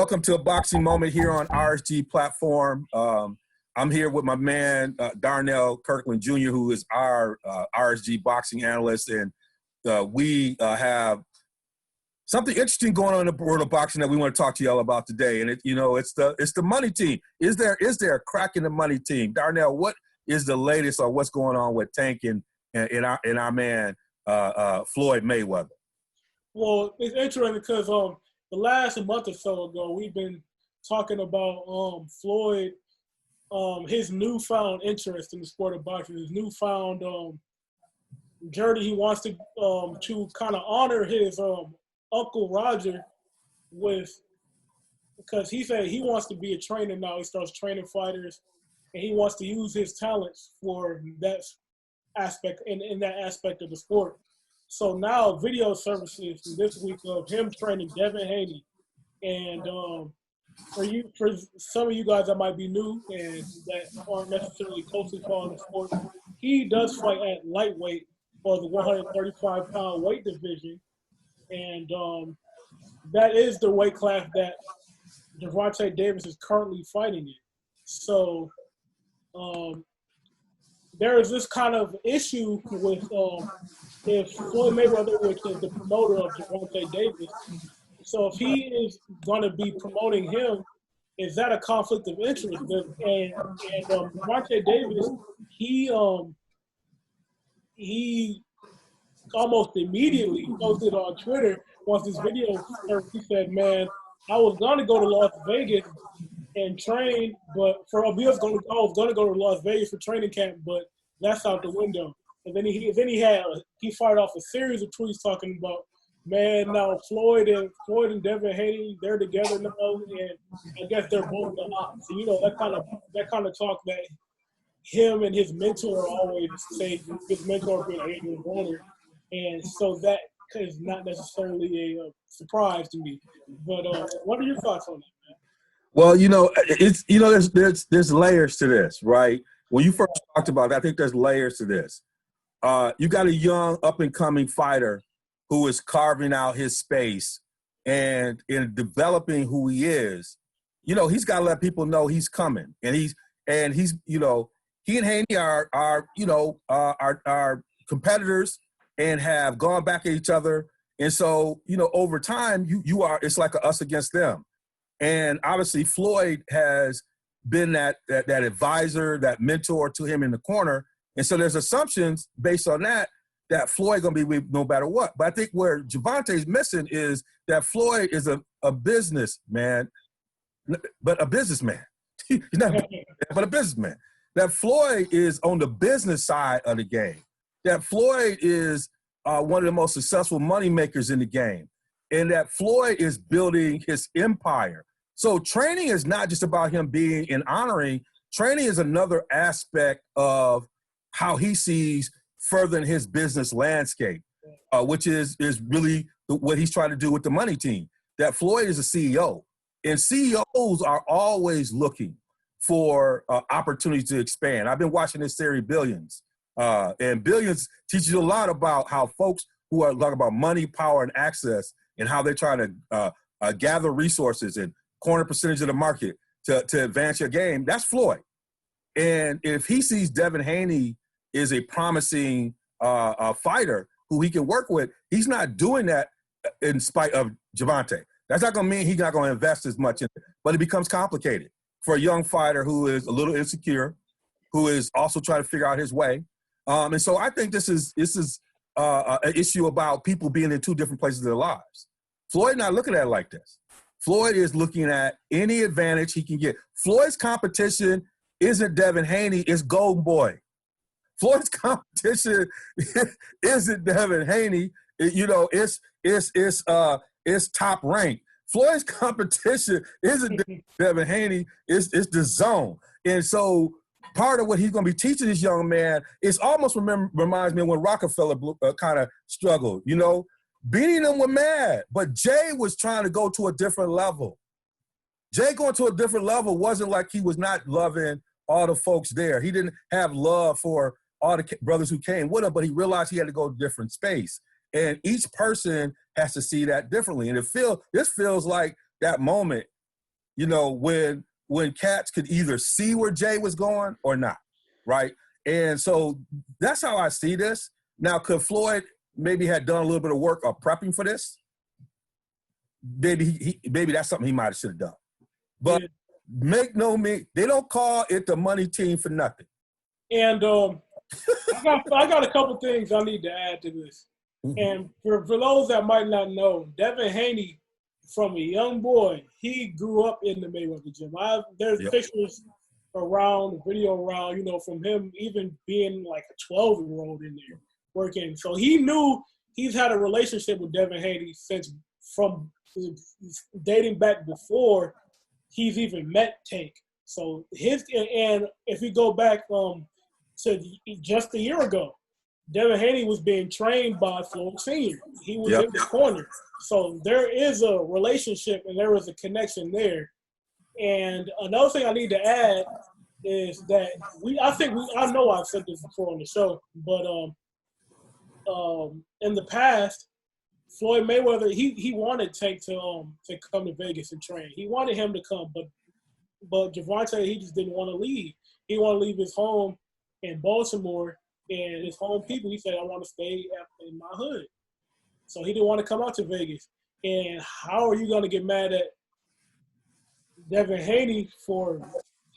Welcome to a boxing moment here on RSG platform. I'm here with my man, Darnell Kirkland Jr., who is our RSG boxing analyst. And we have something interesting going on in the world of boxing that we want to talk to y'all about today. And it's the money team. Is there a crack in the money team? Darnell, what is the latest on what's going on with Tank and our man, Floyd Mayweather? Well, it's interesting because the last month or so ago, we've been talking about Floyd, his newfound interest in the sport of boxing, his newfound journey. He wants to kind of honor his Uncle Roger because he said he wants to be a trainer now. He starts training fighters, and he wants to use his talents for that aspect in that aspect of the sport. So now video services this week of him training Devin Haiti. And for some of you guys that might be new and that aren't necessarily closely following the sport, he does fight at lightweight or the 135-pound weight division. And that is the weight class that Gervonta Davis is currently fighting in. So there is this kind of issue with if Floyd Mayweather, which is the promoter of Gervonta Davis, so if he is going to be promoting him, is that a conflict of interest? And Gervonta Davis, he almost immediately posted on Twitter once this video started. He said, "Man, I was going to go to Las Vegas and train, but I was going to go to Las Vegas for training camp, but that's out the window." And then he fired off a series of tweets talking about, man, now Floyd and Devin Haiti, they're together now, and I guess they're both the ops. So, that kind of talk that him and his mentor always say, his mentor being Adrian Warner, and so that is not necessarily a surprise to me. But what are your thoughts on that, man? Well, there's layers to this, right? When you first talked about it, I think there's layers to this. You got a young up-and-coming fighter who is carving out his space and in developing who he is. He's got to let people know he's coming, and he and Haney are competitors and have gone back at each other. And so, over time, it's like a us against them. And obviously Floyd has been that advisor, that mentor to him in the corner. And so there's assumptions based on that Floyd going to be no matter what. But I think where Gervonta's missing is that Floyd is a businessman, but a businessman. He's not, but a businessman. That Floyd is on the business side of the game. That Floyd is one of the most successful money makers in the game. And that Floyd is building his empire. So training is not just about him being and honoring. Training is another aspect of how he sees furthering his business landscape, which is really what he's trying to do with the money team. That Floyd is a CEO, and CEOs are always looking for opportunities to expand. I've been watching this series Billions, and Billions teaches you a lot about how folks who are talking about money, power, and access, and how they're trying to gather resources and corner percentage of the market to advance your game. That's Floyd. And if he sees Devin Haney is a promising fighter who he can work with, he's not doing that in spite of Gervonta. That's not going to mean he's not going to invest as much in it, but it becomes complicated for a young fighter who is a little insecure, who is also trying to figure out his way. And so I think this is an issue about people being in two different places in their lives. Floyd not looking at it like this. Floyd is looking at any advantage he can get. Floyd's competition isn't Devin Haney, it's Golden Boy. Floyd's competition isn't Devin Haney, it's top rank. Floyd's competition isn't Devin Haney, it's the zone. And so part of what he's going to be teaching this young man is almost reminds me of when Rockefeller kind of struggled, beating them was mad, but Jay was trying to go to a different level. Jay going to a different level wasn't like he was not loving all the folks there. He didn't have love for all the brothers who came with him, but he realized he had to go to a different space. And each person has to see that differently. And this feels like that moment you know, when cats could either see where Jay was going or not, right? And so that's how I see this. Now, could Floyd maybe had done a little bit of work of prepping for this? Maybe that's something he might have should have done. But make no mistake, they don't call it the money team for nothing. And I got a couple things I need to add to this. And for those that might not know, Devin Haiti, from a young boy, he grew up in the Mayweather gym. There's pictures around, video around, you know, from him even being like a 12-year-old in there working. So he knew he's had a relationship with Devin Haiti from dating back before he's even met Tank. So and if we go back to just a year ago, Devin Haiti was being trained by Floyd Sr. He was in the corner. So there is a relationship and there is a connection there. And another thing I need to add is that I know I've said this before on the show, but in the past, Floyd Mayweather, he wanted Tank to come to Vegas and train. He wanted him to come, but Gervonta, he just didn't want to leave. He wanted to leave his home in Baltimore and his home people. He said, I want to stay in my hood. So he didn't want to come out to Vegas. And how are you going to get mad at Devin Haiti for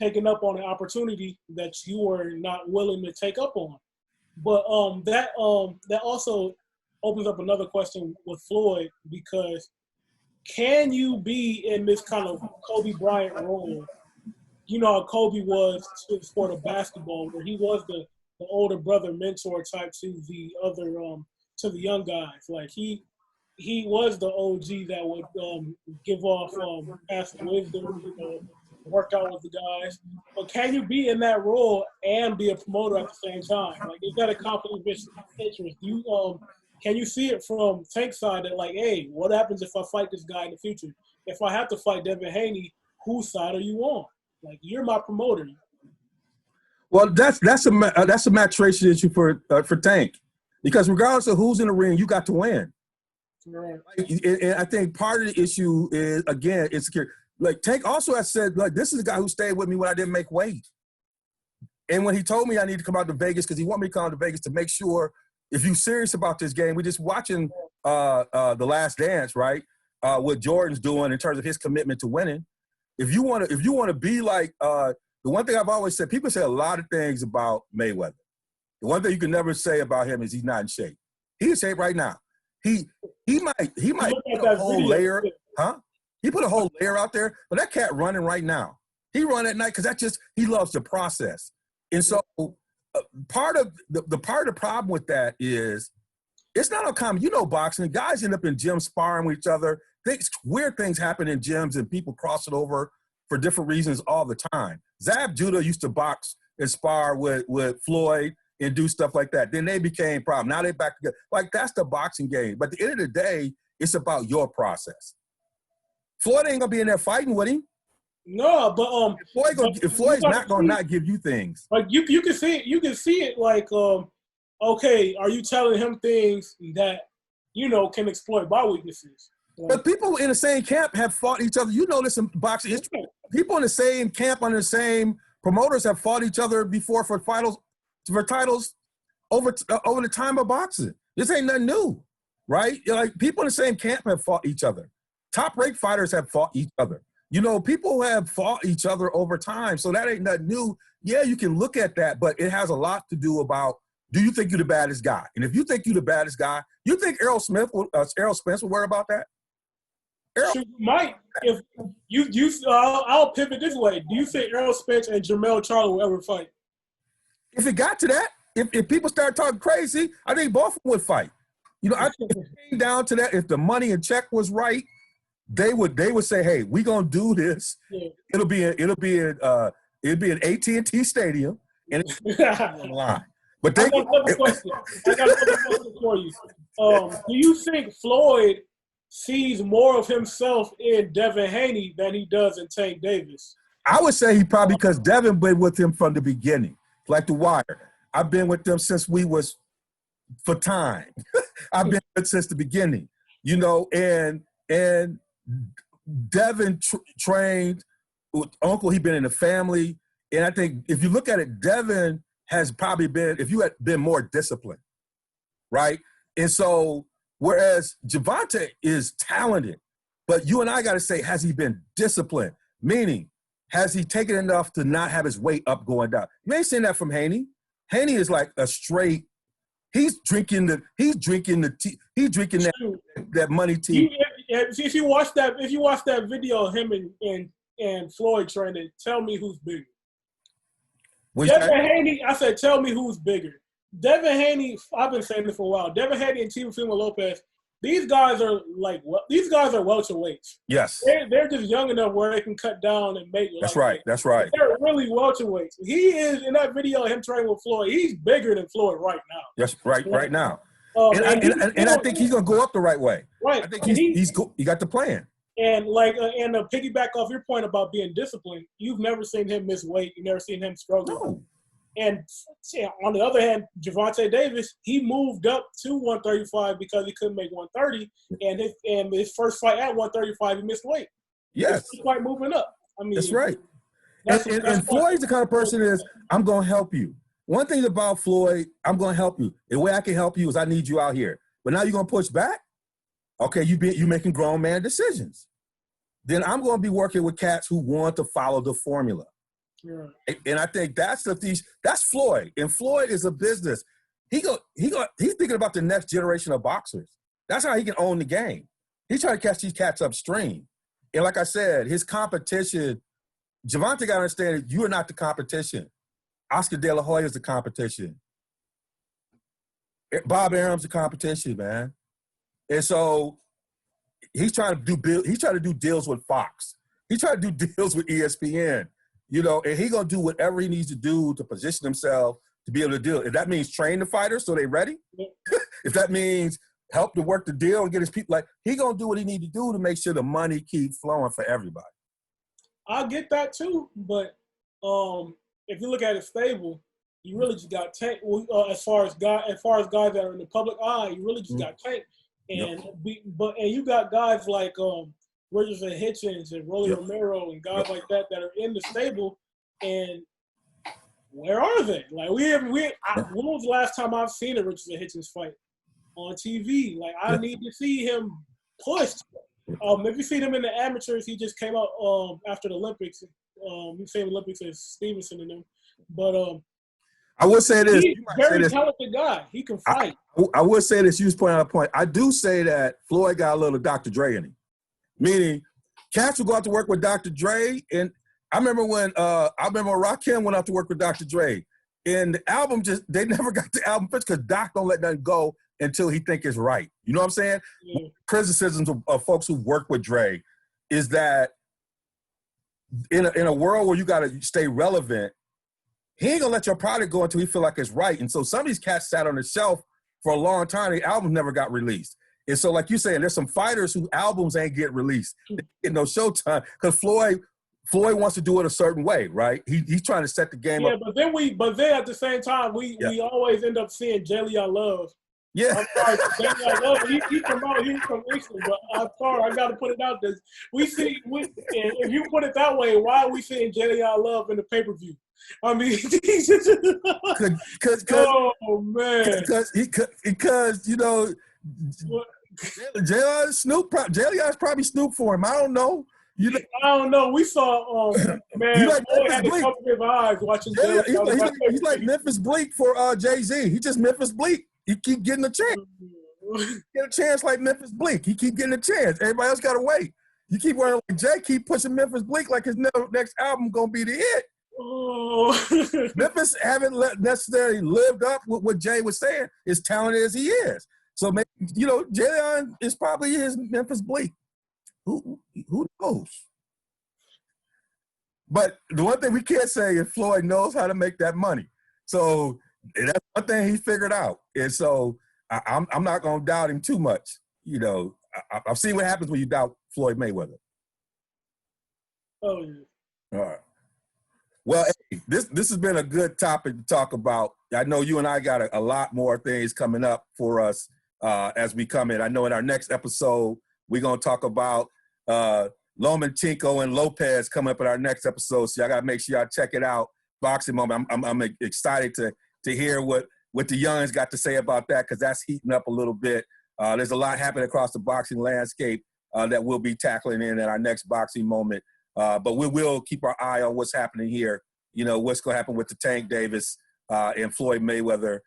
taking up on an opportunity that you were not willing to take up on? But that also opens up another question with Floyd, because can you be in this kind of Kobe Bryant role? You know how Kobe was to the sport of basketball, where he was the older brother mentor type to the other to the young guys. Like he was the OG that would give off past wisdom, you know, work out with the guys. But can you be in that role and be a promoter at the same time? Like, is that a conflict of interest? Can you see it from Tank's side that, like, hey, what happens if I fight this guy in the future? If I have to fight Devin Haiti, whose side are you on? Like, you're my promoter. Well, that's a maturation issue for Tank, because regardless of who's in the ring, you got to win. Right. And I think part of the issue is, again, insecurity. Like, Tank also has said, like, this is a guy who stayed with me when I didn't make weight. And when he told me I need to come out to Vegas, because he wanted me to come out to Vegas to make sure, if you're serious about this game, we're just watching The Last Dance, right? What Jordan's doing in terms of his commitment to winning. If you want to be like the one thing I've always said, people say a lot of things about Mayweather. The one thing you can never say about him is he's not in shape. He's in shape right now. He might put a whole layer, huh? He put a whole layer out there, but that cat running right now. He run at night because he loves the process. And so part of the problem with that is it's not uncommon. You know, boxing, guys end up in gyms sparring with each other. Weird things happen in gyms and people cross it over for different reasons all the time. Zab Judah used to box and spar with Floyd and do stuff like that. Then they became problem. Now they back together. Like, that's the boxing game. But at the end of the day, it's about your process. Floyd ain't gonna be in there fighting with him. No, but if Floyd's not gonna not give you things. Like, you can see it. You can see it. Like, okay, are you telling him things that, you know, can exploit my weaknesses? But people in the same camp have fought each other. You know this in boxing history. People in the same camp under the same promoters have fought each other before for titles over the time of boxing. This ain't nothing new, right? Like, people in the same camp have fought each other. Top-ranked fighters have fought each other. You know, people have fought each other over time, so that ain't nothing new. Yeah, you can look at that, but it has a lot to do about, do you think you're the baddest guy? And if you think you're the baddest guy, you think Errol Spence would worry about that? She might. If I'll pivot this way. Do you think Errol Spence and Jermell Charlo will ever fight? If it got to that, if people start talking crazy, I think both of them would fight. You know, I think if it came down to that, if the money and check was right, they would say, "Hey, we gonna do this. Yeah. It'll be an AT&T Stadium, and it's on the line." But I got another question for you. Do you think Floyd sees more of himself in Devin Haiti than he does in Tank Davis? I would say he probably, because Devin been with him from the beginning, like The Wire. I've been with them since we was for time. I've been with since the beginning, you know, and Devin trained uncle, he been in the family. And I think if you look at it, Devin has probably been, if you had been more disciplined, right? And so, whereas Gervonta is talented, but you and I got to say, has he been disciplined? Meaning, has he taken enough to not have his weight up going down? You ain't seen that from Haiti. Haiti is like a straight, he's drinking that money tea. If you watch that video of him and Floyd training, tell me who's bigger. Devin Haiti, I said, tell me who's bigger. Devin Haiti, I've been saying this for a while. Devin Haiti and Teofimo Lopez, these guys are welterweights. Yes. They're just young enough where they can cut down and make. That's right. That's right. They're really welterweights. He is, in that video of him training with Floyd, he's bigger than Floyd right now. That's right now. And I think he's going to go up the right way. Right. I think he got the plan. And to piggyback off your point about being disciplined, you've never seen him miss weight. You've never seen him struggle. No. And on the other hand, Gervonta Davis, he moved up to 135 because he couldn't make 130. And his first fight at 135, he missed weight. Yes. His fight moving up. I mean, that's right. And Floyd's the kind of person is, I'm going to help you. One thing about Floyd, I'm going to help you. The way I can help you is I need you out here. But now you're going to push back? Okay, you making grown man decisions. Then I'm going to be working with cats who want to follow the formula. Yeah. And I think that's Floyd. And Floyd is a business. He's thinking about the next generation of boxers. That's how he can own the game. He's trying to catch these cats upstream. And like I said, his competition, Gervonta got to understand that you are not the competition. Oscar De La Hoya is the competition. Bob Arum's the competition, man. And so he's trying to do deals with Fox. He's trying to do deals with ESPN, and he's going to do whatever he needs to do to position himself to be able to deal. If that means train the fighters so they're ready, if that means help to work the deal and get his people, he's going to do what he needs to do to make sure the money keeps flowing for everybody. I get that too, but if you look at it stable, you really just got Tank. As far as guys that are in the public eye, you really just got Tank. And you got guys like Richardson Hitchens and Rolly Romero and guys like that are in the stable. And where are they? When was the last time I've seen a Richardson Hitchens fight on TV? I need to see him pushed. If you see him in the amateurs, he just came out after the Olympics. You say Olympics as Stevenson and them, but I would say this. He's a very talented guy. He can fight. I would say this. You was pointing out a point. I do say that Floyd got a little Dr. Dre in him. Meaning, cats would go out to work with Dr. Dre. And I remember when Rakim went out to work with Dr. Dre. And the album they never got the album finished because Doc don't let nothing go until he think it's right. You know what I'm saying? Yeah. Criticisms of folks who work with Dre is that in a world where you got to stay relevant, he ain't gonna let your product go until he feel like it's right. And so some of these cats sat on the shelf for a long time. The album never got released. And so, like you saying, there's some fighters whose albums ain't get released. They get no showtime because Floyd wants to do it a certain way, right? He's trying to set the game up. But then at the same time, we always end up seeing Jelly I Love. Yeah. I'm sorry, Jelly I Love. He's from Eastern, but I'm sorry, I got to put it out there. If you put it that way, why are we seeing Jelly I Love in the pay-per-view? I mean, oh man, because J.R. Snoop, J.R.'s probably Snoop for him. I don't know. I don't know. We saw man. Like Boy had to cover his eyes watching. He's like Memphis Bleak for Jay-Z. He just Memphis Bleak. He keep getting a chance. Get a chance like Memphis Bleak. He keep getting a chance. Everybody else got to wait. You keep running like Jay. Keep pushing Memphis Bleak like his next album gonna be the hit. Oh. Memphis haven't necessarily lived up with what Jay was saying, as talented as he is. So maybe, Jayon is probably his Memphis Bleak. Who knows? But the one thing we can't say is Floyd knows how to make that money. So that's one thing he figured out. And so I'm not going to doubt him too much. I've seen what happens when you doubt Floyd Mayweather. Oh, yeah. All right. Well, hey, this has been a good topic to talk about. I know you and I got a lot more things coming up for us as we come in. I know in our next episode, we're going to talk about Lomachenko and Lopez coming up in our next episode. So y'all got to make sure y'all check it out. Boxing Moment. I'm excited to hear what the youngins got to say about that, because that's heating up a little bit. There's a lot happening across the boxing landscape that we'll be tackling in our next Boxing Moment. But we will keep our eye on what's happening here. You know, what's going to happen with the Tank Davis and Floyd Mayweather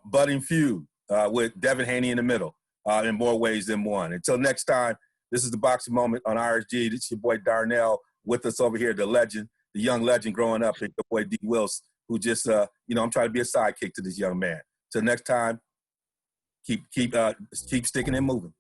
budding feud with Devin Haiti in the middle in more ways than one. Until next time, this is the Boxing Moment on RSG. This is your boy Darnell with us over here, the legend, the young legend growing up, and your boy D. Wilson, who just, you know, I'm trying to be a sidekick to this young man. Till next time, keep sticking and moving.